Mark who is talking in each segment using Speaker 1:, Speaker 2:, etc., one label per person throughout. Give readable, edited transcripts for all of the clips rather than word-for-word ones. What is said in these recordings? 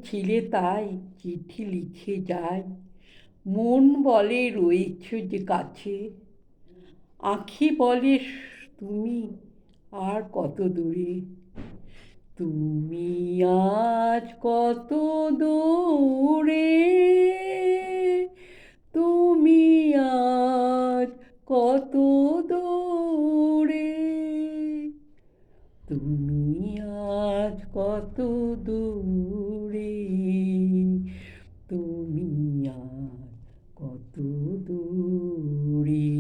Speaker 1: ছিলে তাই চিঠি লিখে যায়, মন বলে রয়েছ যে কাছে, আঁখি বলে তুমি আর কত দূরে। তুমি আজ কত দূরে, তুমি আজ কত দূরে, তুমি আজ কত দূরে, তুমি আজ কত দূরে।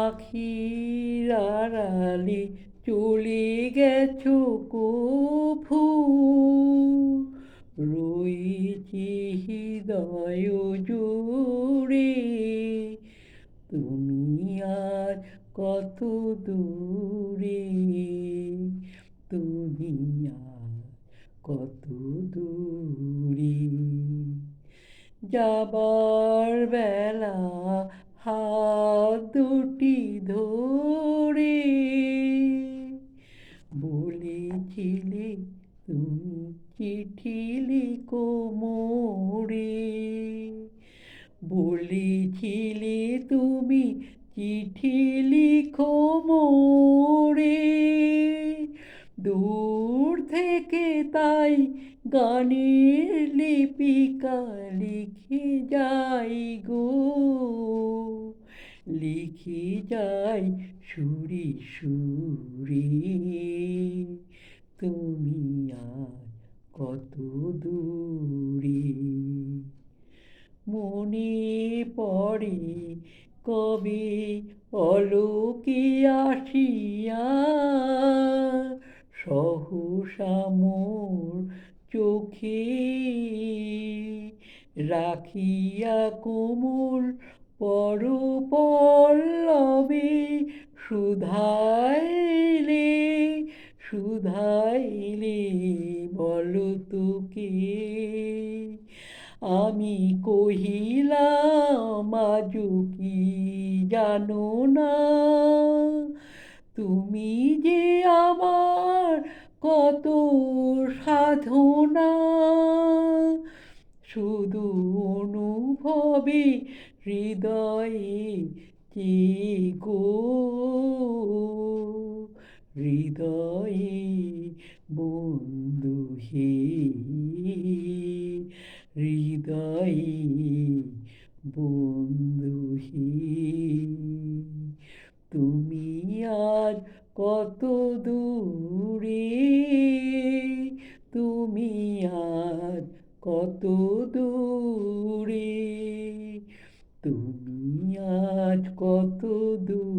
Speaker 1: আখির আড়ালে চলে গেছো কভু, রয়েছে হৃদয় জুড়ে, তুমি আর কত দূরে, তুমি আর কত দূরে। যাবার বেলা হাত দুটি ধরে বলেছিলে তুমি চিঠি লিখো মোরে, বলেছিলে তুমি চিঠি লিখো মোরে। দূর থেকে তাই গানের লিপিকা লিখে যাই গো, লিখে যাই সুরে সুরে, তুমি আর কত দূরে। মনে পড়ে কবে অলোকে আসিয়া সহসা মোর চোখে রাখিয়া কোমল পরপল্লবে শুধাইলে, শুধাইলে বলো তো কে। আমি কহিলাম আজও কি জানো না, তুমি যে আমার কত সাধনা, শুধু অনুভবে হৃদয়ে চেয়ে গো, হৃদয়ে বন্ধু হে, হৃদয়ে বন্ধু হে। তুমি আজ কত দূরে, তুমি আজ কত দূরে, তুমি আজ কত দূরে।